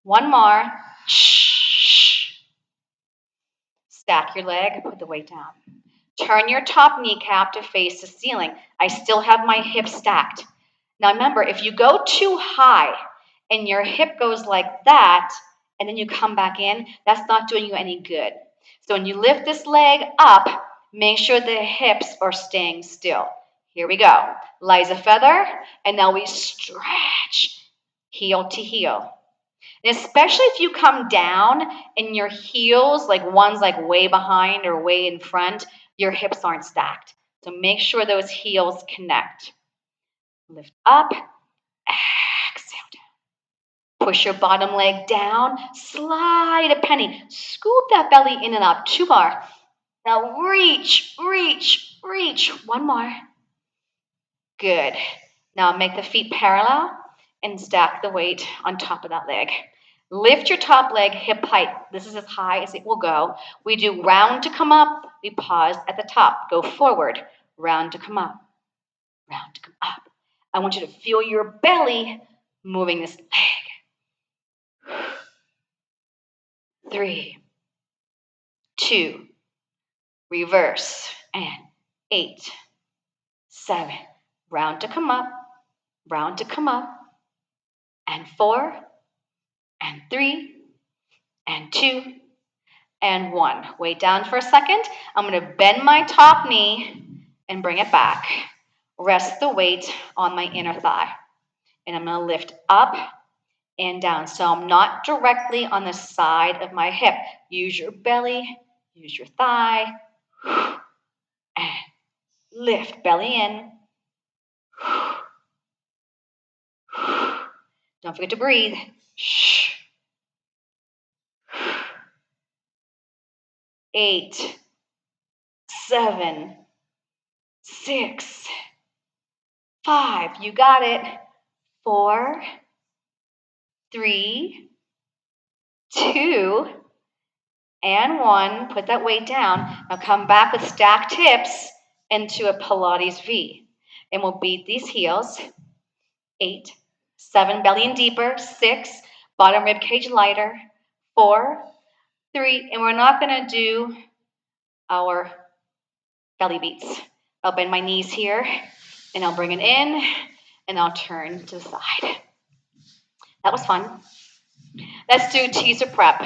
One more, shh. Stack your leg, put the weight down. Turn your top kneecap to face the ceiling. I still have my hip stacked. Now remember, if you go too high and your hip goes like that, and then you come back in, that's not doing you any good. So when you lift this leg up, make sure the hips are staying still. Here we go. Lies a feather, and now we stretch heel to heel. And especially if you come down and your heels, like one's like way behind or way in front, your hips aren't stacked. So make sure those heels connect. Lift up, exhale down. Push your bottom leg down, slide a penny. Scoop that belly in and up. 2 more. Now reach, reach, reach. 1 more. Good. Now make the feet parallel and stack the weight on top of that leg. Lift your top leg hip height. This is as high as it will go. We do round to come up. We pause at the top. Go forward. Round to come up. Round to come up. I want you to feel your belly moving this leg. 3, 2, reverse, and 8, 7. Round to come up. Round to come up. And 4, and 3, and 2, and 1. Weight down for a second. I'm going to bend my top knee and bring it back. Rest the weight on my inner thigh. And I'm going to lift up and down. So I'm not directly on the side of my hip. Use your belly, use your thigh, and lift. Belly in. Don't forget to breathe. 8, 7, 6, 5, you got it. 4, 3, 2, and 1. Put that weight down. Now come back with stacked hips into a Pilates V. And we'll beat these heels. 8, 7, belly in deeper. 6, bottom rib cage lighter. 4, 3, and we're not going to do our belly beats. I'll bend my knees here, and I'll bring it in, and I'll turn to the side. That was fun. Let's do teaser prep.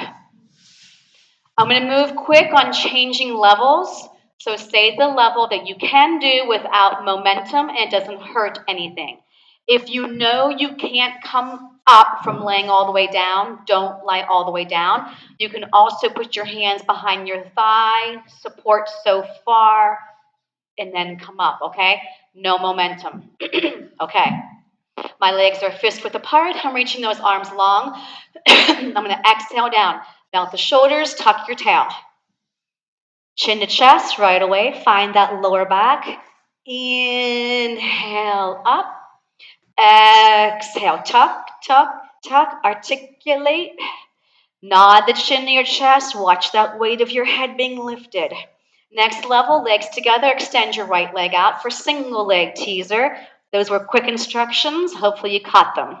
I'm going to move quick on changing levels. So stay the level that you can do without momentum and it doesn't hurt anything. If you know you can't come up from laying all the way down, don't lie all the way down. You can also put your hands behind your thigh, support so far, and then come up, okay? No momentum. Okay. My legs are fist width apart. I'm reaching those arms long. I'm going to exhale down. Mount the shoulders, tuck your tail. Chin to chest, right away. Find that lower back. Inhale up. Exhale, tuck, tuck, tuck. Articulate. Nod the chin to your chest. Watch that weight of your head being lifted. Next level, legs together. Extend your right leg out for single leg teaser. Those were quick instructions. Hopefully you caught them.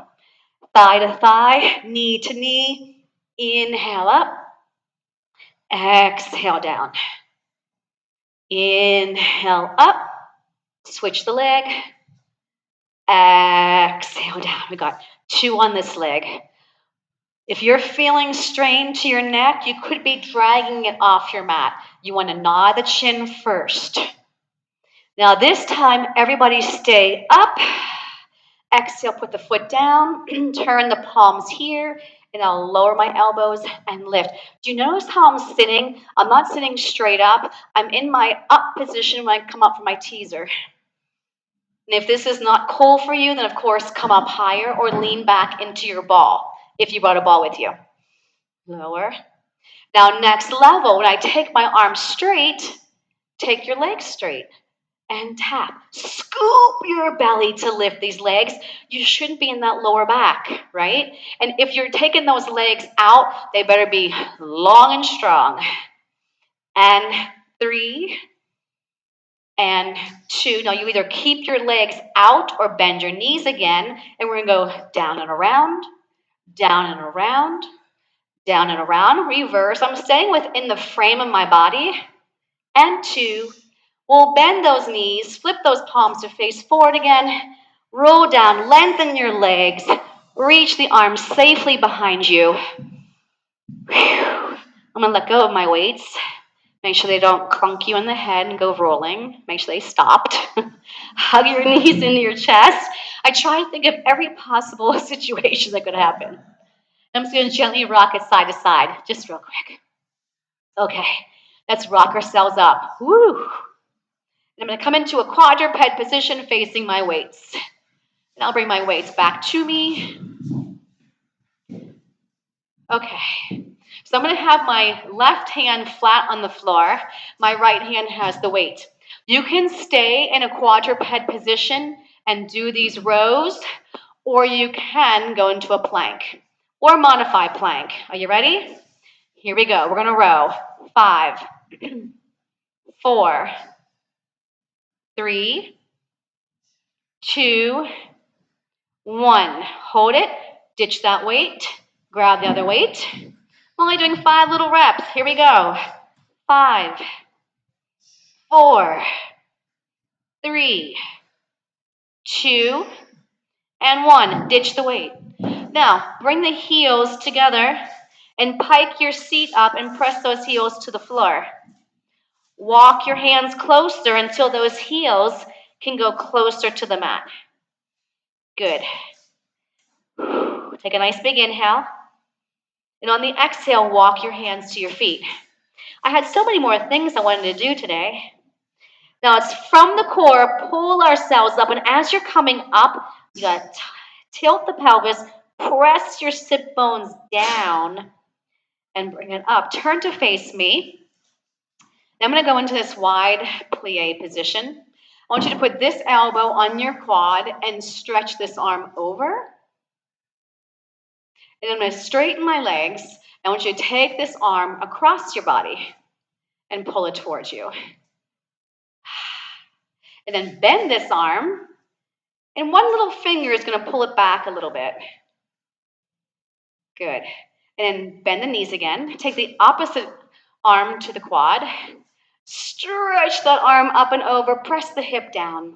Thigh to thigh, knee to knee. Inhale up. Exhale down. Inhale up. Switch the leg. Exhale down. We got 2 on this leg. If you're feeling strain to your neck, you could be dragging it off your mat. You want to gnaw the chin first. Now this time, everybody stay up. Exhale, put the foot down. Turn the palms here. And I'll lower my elbows and lift. Do you notice how I'm sitting? I'm not sitting straight up. I'm in my up position when I come up for my teaser. And if this is not cool for you, then of course come up higher or lean back into your ball if you brought a ball with you. Lower. Now next level, when I take my arms straight, take your legs straight and tap. Scoop your belly to lift these legs. You shouldn't be in that lower back, right? And if you're taking those legs out, they better be long and strong. And 3, and 2. Now you either keep your legs out or bend your knees again. And we're going to go down and around, down and around, down and around. Reverse. I'm staying within the frame of my body. And 2. We'll bend those knees, flip those palms to face forward again, roll down, lengthen your legs, reach the arms safely behind you. I'm going to let go of my weights. Make sure they don't clunk you in the head and go rolling. Make sure they stopped. Hug your knees into your chest. I try to think of every possible situation that could happen. I'm just going to gently rock it side to side, just real quick. Okay, let's rock ourselves up. Woo! And I'm going to come into a quadruped position facing my weights. And I'll bring my weights back to me. Okay. So I'm going to have my left hand flat on the floor. My right hand has the weight. You can stay in a quadruped position and do these rows, or you can go into a plank or modify plank. Are you ready? Here we go. We're going to row. 5, 4, 3, 2, 1. Hold it. Ditch that weight. Grab the other weight. Only doing 5 little reps. Here we go. 5, 4, 3, 2, and 1. Ditch the weight. Now, bring the heels together and pike your seat up and press those heels to the floor. Walk your hands closer until those heels can go closer to the mat. Good. Take a nice big inhale. And on the exhale, walk your hands to your feet. I had so many more things I wanted to do today. Now it's from the core, pull ourselves up. And as you're coming up, you got to tilt the pelvis, press your sit bones down, and bring it up. Turn to face me. Now I'm going to go into this wide plie position. I want you to put this elbow on your quad and stretch this arm over. And I'm going to straighten my legs. I want you to take this arm across your body and pull it towards you. And then bend this arm, and one little finger is going to pull it back a little bit. Good. And then bend the knees again. Take the opposite arm to the quad. Stretch that arm up and over. Press the hip down.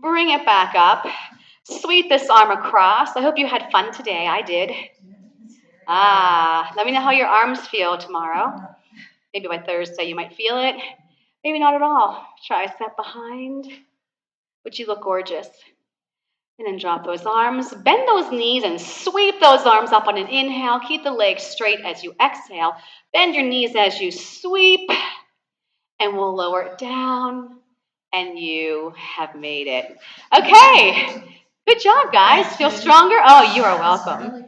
Bring it back up. Sweep this arm across. I hope you had fun today. I did. Let me know how your arms feel tomorrow. Maybe by Thursday you might feel it. Maybe not at all. Tricep behind. But you look gorgeous. And then drop those arms. Bend those knees and sweep those arms up on an inhale. Keep the legs straight as you exhale. Bend your knees as you sweep. And we'll lower it down. And you have made it. Okay. Good job, guys. Feel stronger? Oh, you are welcome.